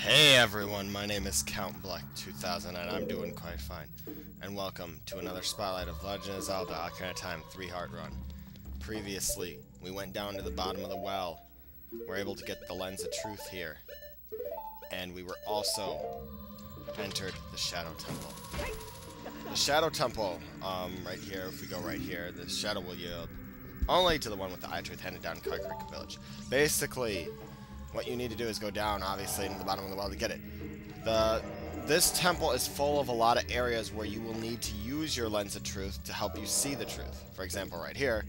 Hey everyone, my name is Count Black 2000 and I'm doing quite fine. And welcome to another spotlight of Legend of Zelda Ocarina of Time 3-Heart Run. Previously, we went down to the bottom of the well. We're able to get the Lens of Truth here. And we were also entered the Shadow Temple. The Shadow Temple, right here, if we go right here, the shadow will yield only to the one with the Eye Truth handed down in Kakariko Village. Basically, what you need to do is go down, obviously, into the bottom of the well to get it. This temple is full of a lot of areas where you will need to use your Lens of Truth to help you see the truth. For example, right here,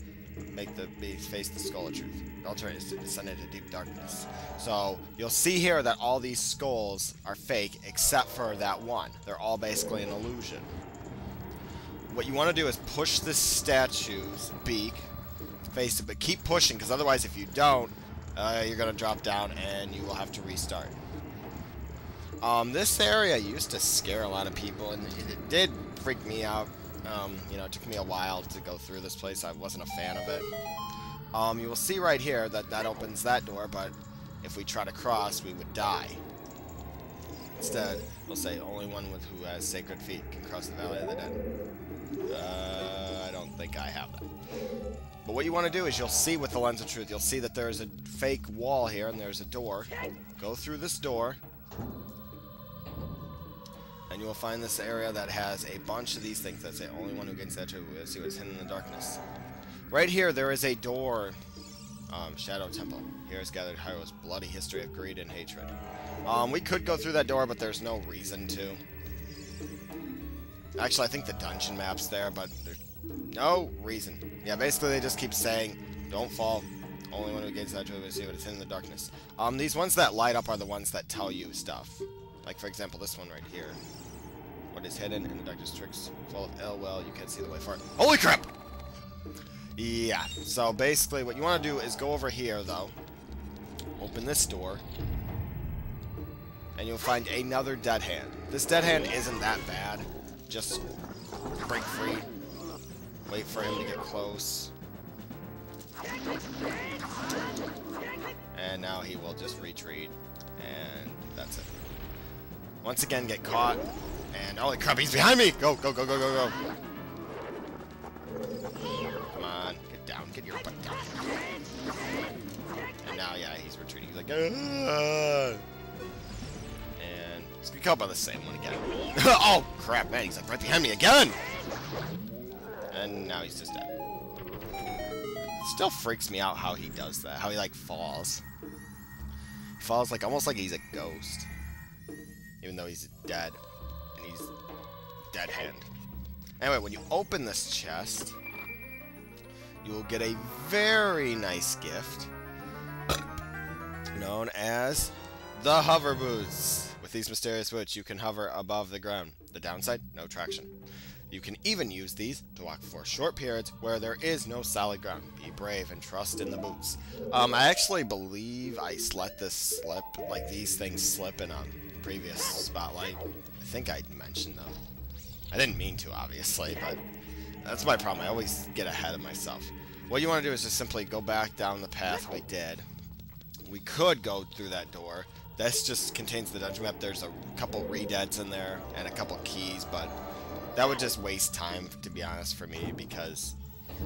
make the beast face the Skull of Truth. The alternative is to descend into deep darkness. So, you'll see here that all these skulls are fake, except for that one. They're all basically an illusion. What you want to do is push this statue's beak, face it, but keep pushing, because otherwise if you don't, you're going to drop down and you will have to restart. This area used to scare a lot of people, and it did freak me out. You know, it took me a while to go through this place. I wasn't a fan of it. You will see right here that that opens that door, but if we try to cross, we would die. Instead, we'll say only one who has sacred feet can cross the Valley of the Dead. I don't think I have that. But what you want to do is you'll see with the Lens of Truth, you'll see that there's a fake wall here and there's a door. Go through this door, and you will find this area that has a bunch of these things that say only one who gains that truth will see what's hidden in the darkness. Right here there is a door, Shadow Temple. Here is gathered Hyrule's bloody history of greed and hatred. We could go through that door, but there's no reason to. Actually, I think the dungeon map's there, but there's no reason. Yeah, basically they just keep saying, don't fall. Only one who gains that truth will see what is hidden in the darkness. These ones that light up are the ones that tell you stuff. Like, for example, this one right here. What is hidden in the darkness tricks full of ill will, you can't see the way for it. Holy crap! Yeah, so basically what you want to do is go over here, though. Open this door. And you'll find another dead hand. This dead hand isn't that bad. Just break free. Wait for him to get close. And now he will just retreat. And that's it. Once again, get caught. And holy crap, he's behind me! Go, go, go, go, go, go. Come on, get down, get your butt down. And now, yeah, he's retreating. He's like, ah! And he's gonna come up by the same one again. Oh, crap, man, he's like right behind me again! And now he's just dead. It still freaks me out how he does that, how he, like, falls. He falls, like, almost like he's a ghost. Even though he's dead. And he's dead hand. Anyway, when you open this chest, you will get a very nice gift known as the hover boots. With these mysterious boots, you can hover above the ground. The downside, no traction. You can even use these to walk for short periods where there is no solid ground. Be brave and trust in the boots. I actually believe I let this slip, like these things slip in a previous spotlight. I think I mentioned them. I didn't mean to, obviously, but that's my problem. I always get ahead of myself. What you want to do is just simply go back down the path we did. We could go through that door. This just contains the dungeon map. There's a couple redeads in there and a couple keys, but that would just waste time, to be honest, for me, because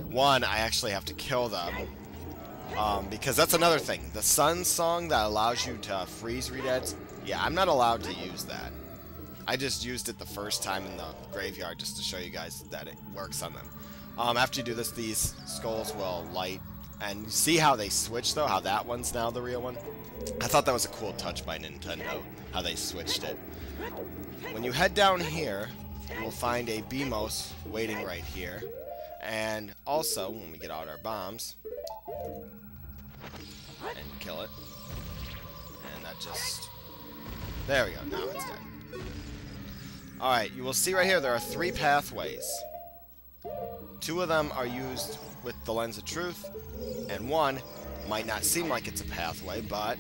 one, I actually have to kill them. Because that's another thing. The Sun Song that allows you to freeze redeads, yeah, I'm not allowed to use that. I just used it the first time in the graveyard just to show you guys that it works on them. After you do this, these skulls will light. And see how they switch, though? How that one's now the real one? I thought that was a cool touch by Nintendo, how they switched it. When you head down here, you will find a BMOS waiting right here. And also, when we get out our bombs, and kill it. And that just... There we go, now it's dead. Alright, you will see right here there are 3 pathways. 2 of them are used with the Lens of Truth, and 1 might not seem like it's a pathway, but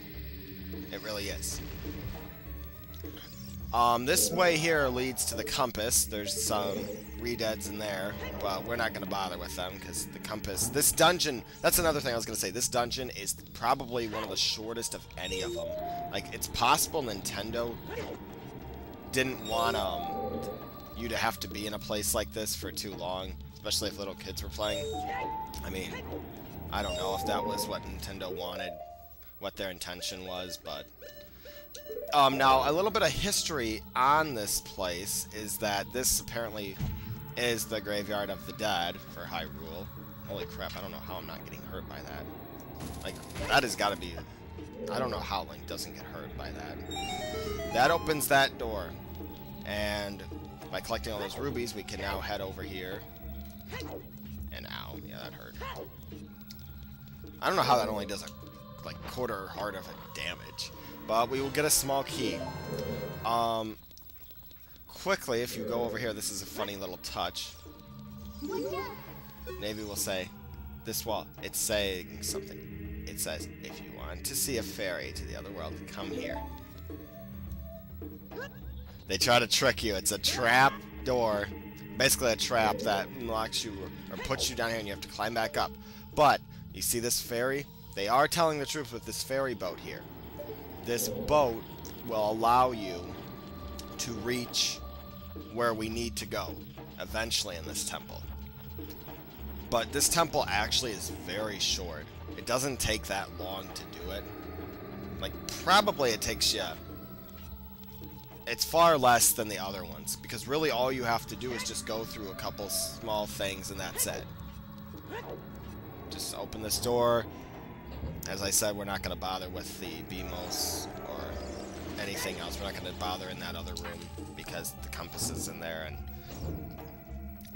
it really is. This way here leads to the compass. There's some redeads in there, but we're not going to bother with them because the compass... This dungeon... That's another thing I was going to say. This dungeon is probably one of the shortest of any of them. Like, it's possible Nintendo didn't want you to have to be in a place like this for too long, especially if little kids were playing. I mean, I don't know if that was what Nintendo wanted, what their intention was, but... now, a little bit of history on this place is that this apparently is the graveyard of the dead for Hyrule. Holy crap, I don't know how I'm not getting hurt by that. Like, that has got to be... I don't know how Link doesn't get hurt by that. That opens that door. And by collecting all those rubies, we can now head over here. And ow, yeah, that hurt. I don't know how that only does a, like, quarter heart of a damage. But we will get a small key. Quickly, if you go over here, this is a funny little touch. Navy will say, this wall, it's saying something. It says, if you want to see a fairy to the other world, come here. They try to trick you. It's a trap door. Basically a trap that locks you or puts you down here and you have to climb back up. But, you see this ferry? They are telling the truth with this ferry boat here. This boat will allow you to reach where we need to go eventually in this temple. But this temple actually is very short. It doesn't take that long to do it. Like, probably it takes you... It's far less than the other ones, because really all you have to do is just go through a couple small things and that's it. Just open this door. As I said, we're not going to bother with the BMOS or anything else. We're not going to bother in that other room because the compass is in there. And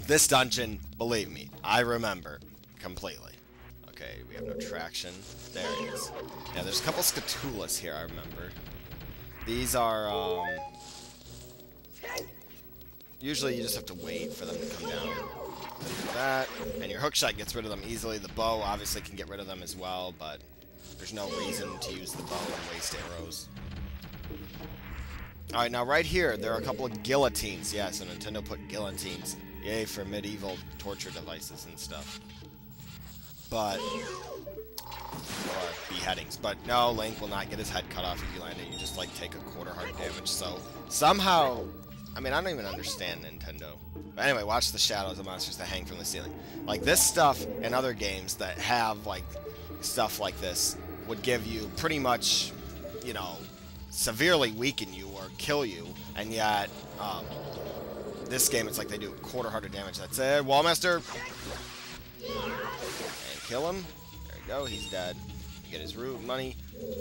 this dungeon, believe me, I remember completely. Okay, we have no traction. There it is. Yeah, there's a couple Scatulas here, I remember. These are, usually you just have to wait for them to come down. That, and your hookshot gets rid of them easily. The bow obviously can get rid of them as well, but there's no reason to use the bow and waste arrows. Alright, now right here, there are a couple of guillotines. Yeah, so Nintendo put guillotines. Yay for medieval torture devices and stuff. But... or beheadings. But no, Link will not get his head cut off if you land it. You just, like, take a quarter heart damage. So, somehow... I mean, I don't even understand Nintendo. But anyway, watch the shadows of monsters that hang from the ceiling. Like, this stuff in other games that have, like, stuff like this would give you pretty much, you know, severely weaken you or kill you. And yet, this game, it's like they do a quarter heart of damage. That's it. Wallmaster! And kill him. There we go. He's dead. You get his root money.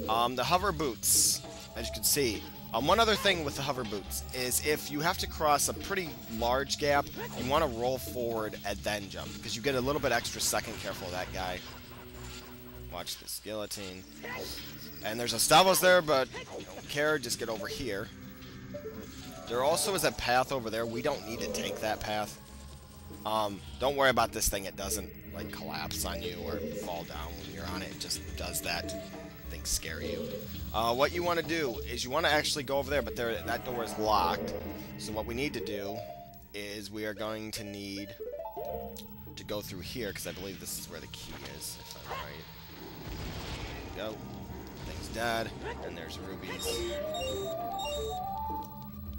The hover boots, as you can see. One other thing with the hover boots is if you have to cross a pretty large gap, you want to roll forward and then jump, because you get a little bit extra second. Careful of that guy. Watch this guillotine. And there's a Stavros there, but you don't care, just get over here. There also is a path over there. We don't need to take that path. Don't worry about this thing. It doesn't, like, collapse on you or fall down when you're on it. It just does that. Things scare you. What you want to do is you want to actually go over there, but that door is locked. So what we need to do is we are going to need to go through here, because I believe this is where the key is, if I'm right. There we go. Thing's dead, and there's rubies.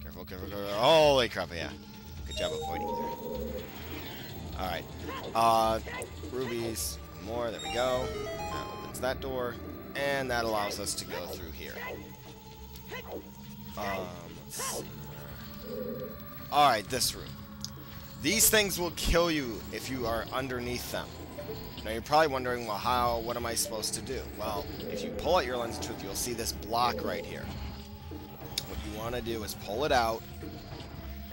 Careful, careful, careful. Holy crap, yeah. Good job avoiding there. Alright. Rubies. More, there we go. That opens that door. And that allows us to go through here. Let's see where... Alright, this room. These things will kill you if you are underneath them. Now you're probably wondering, well, what am I supposed to do? Well, if you pull out your lens of truth, you'll see this block right here. What you want to do is pull it out.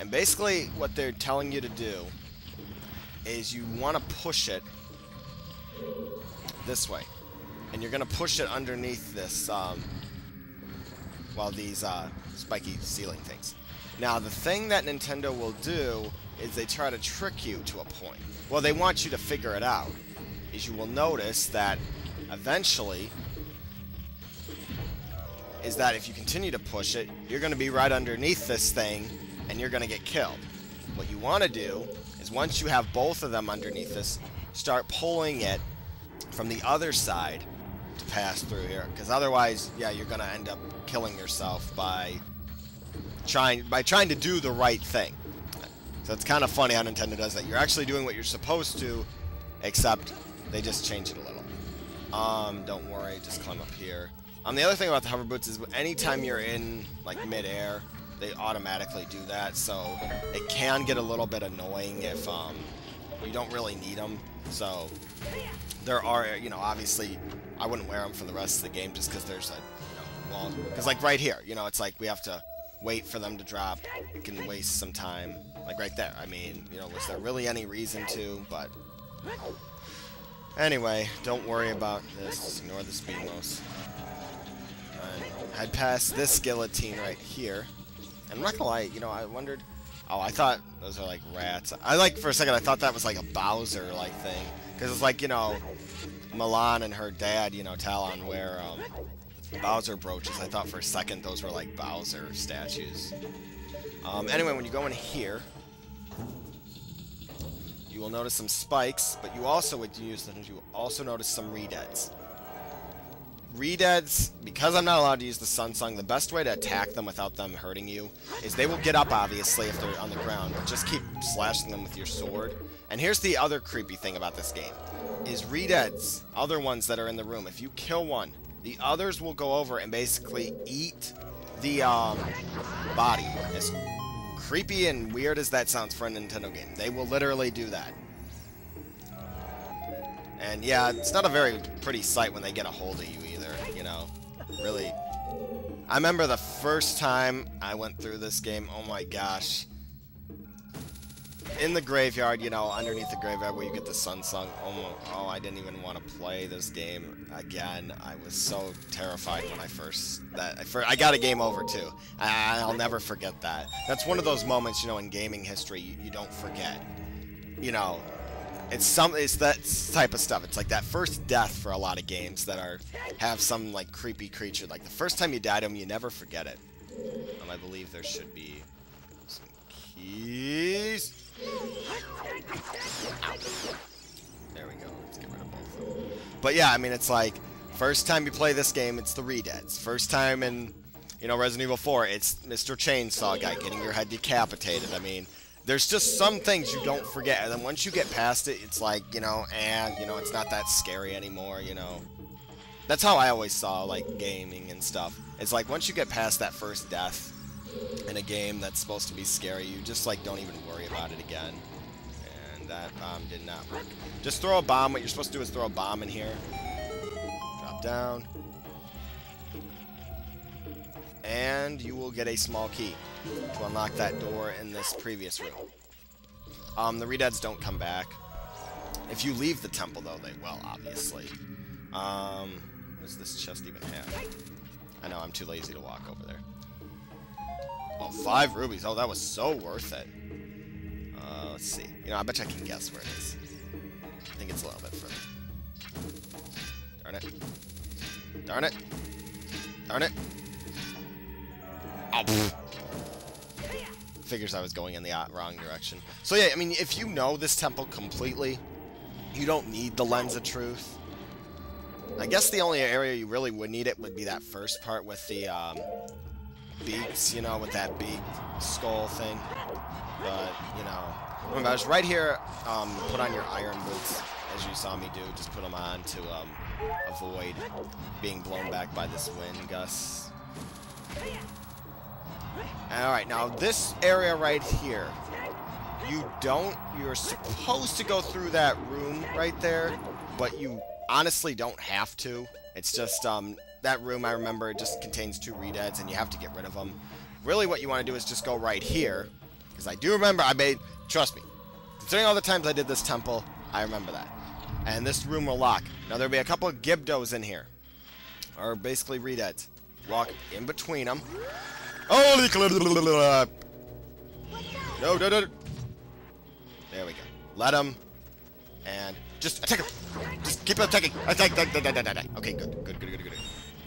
And basically, what they're telling you to do is you want to push it this way. And you're going to push it underneath this, these spiky ceiling things. Now, the thing that Nintendo will do is they try to trick you to a point. Well, they want you to figure it out. Is you will notice that eventually is that if you continue to push it, you're going to be right underneath this thing, and you're going to get killed. What you want to do is once you have both of them underneath this, start pulling it from the other side to pass through here, because otherwise, yeah, you're going to end up killing yourself by trying to do the right thing. So it's kind of funny how Nintendo does that. You're actually doing what you're supposed to, except they just change it a little. Don't worry, just climb up here. The other thing about the hover boots is anytime you're in like mid-air, they automatically do that, so it can get a little bit annoying if you don't really need them. So there are, you know, obviously I wouldn't wear them for the rest of the game just because there's a, you know, well, because like right here, you know, it's like we have to wait for them to drop. It can waste some time, like right there. I mean, you know, was there really any reason to? But anyway, don't worry about this. Just ignore the speedmos. Head past this guillotine right here. And I'm not gonna lie, you know, I wondered. Oh, I thought those are like rats. For a second, I thought that was like a Bowser-like thing. Because it's like, you know, Milan and her dad, you know, Talon, wear Bowser brooches. I thought for a second those were like Bowser statues. Anyway, when you go in here, you will notice some spikes, but you also notice some redeads. Redeads, because I'm not allowed to use the Sun Song, the best way to attack them without them hurting you is they will get up, obviously, if they're on the ground, but just keep slashing them with your sword. And here's the other creepy thing about this game, is redeads, other ones that are in the room, if you kill one, the others will go over and basically eat the body. As creepy and weird as that sounds for a Nintendo game, they will literally do that. And yeah, it's not a very pretty sight when they get a hold of you either, you know, really. I remember the first time I went through this game, oh my gosh. In the graveyard, you know, underneath the graveyard where you get the Sun Song, oh, I didn't even want to play this game again. I was so terrified when I got a game over too. I'll never forget that. That's one of those moments, you know, in gaming history you don't forget. You know, it's that type of stuff. It's like that first death for a lot of games that have some like creepy creature. Like the first time you die to them, you never forget it. I believe there should be some keys. Ow. There we go. Let's get rid of both of them. But yeah, I mean, it's like first time you play this game, it's the redeads. First time in, you know, Resident Evil 4, it's Mr. Chainsaw Guy getting your head decapitated. I mean, there's just some things you don't forget, and then once you get past it, it's like, you know, it's not that scary anymore, you know. That's how I always saw, like, gaming and stuff. It's like, once you get past that first death in a game that's supposed to be scary, you just, like, don't even worry about it again. And that did not work. Just throw a bomb. What you're supposed to do is throw a bomb in here. Drop down. And you will get a small key to unlock that door in this previous room. The redeads don't come back. If you leave the temple, though, they will, obviously. What does this chest even have? I know, I'm too lazy to walk over there. Oh, 5 rubies. Oh, that was so worth it. Let's see. You know, I bet you I can guess where it is. I think it's a little bit further. Darn it. Darn it. Darn it. Oh, figures I was going in the wrong direction. So yeah, I mean, if you know this temple completely, you don't need the Lens of Truth. I guess the only area you really would need it would be that first part with the beaks, you know, with that beak skull thing. But, you know, remember, I was right here, put on your iron boots, as you saw me do. Just put them on to avoid being blown back by this wind gust. Alright, now this area right here, you're supposed to go through that room right there, but you honestly don't have to. It's just, that room, I remember, it just contains 2 redeads, and you have to get rid of them. Really what you want to do is just go right here, because I do remember trust me, considering all the times I did this temple, I remember that. And this room will lock. Now there'll be a couple of Gibdos in here, or basically redeads. Walk in between them. Holy no. There we go. Let him. And just attack him. Just keep attacking. Attack. Okay, good.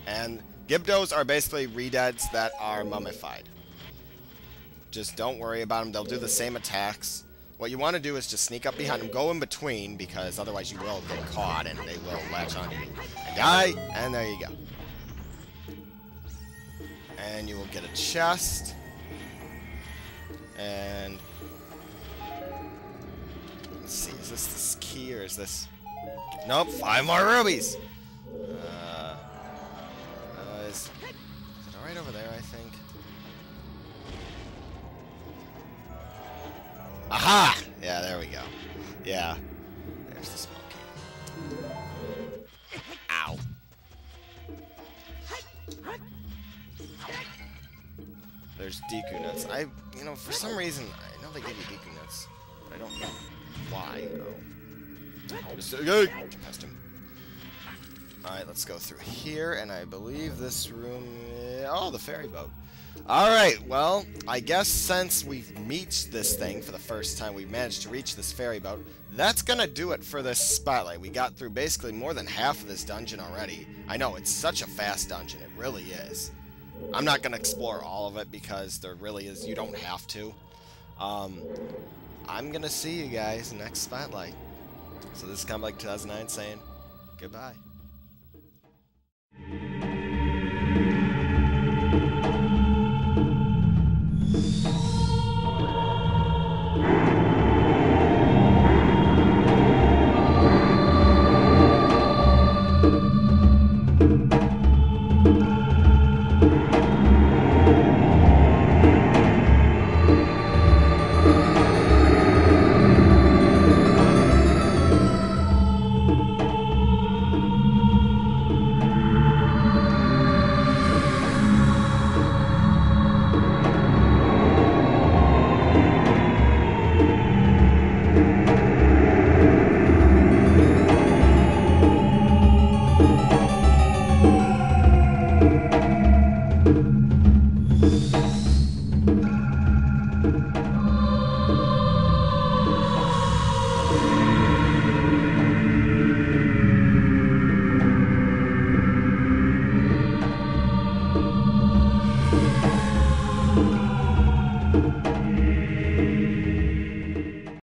And Gibdos are basically redeads that are mummified. Just don't worry about them. They'll do the same attacks. What you want to do is just sneak up behind them, go in between, because otherwise you will get caught and they will latch onto you and die, and there you go. And you will get a chest. And let's see, is this key or is this? Nope, 5 more rubies. Is it right over there? I think. Aha! Yeah, there we go. Yeah, there's the small key. Ow. There's Deku nuts. You know, for some reason, I know they give you Deku nuts, but I don't know why. Just past him. Alright, let's go through here, and I believe this room... Oh, the ferry boat. Alright, well, I guess since we've reached this thing for the first time, we've managed to reach this ferry boat, that's gonna do it for this spotlight. We got through basically more than half of this dungeon already. I know, it's such a fast dungeon, it really is. I'm not gonna explore all of it because there really is, you don't have to. I'm gonna see you guys next spotlight. So this is Comic 2009 saying goodbye.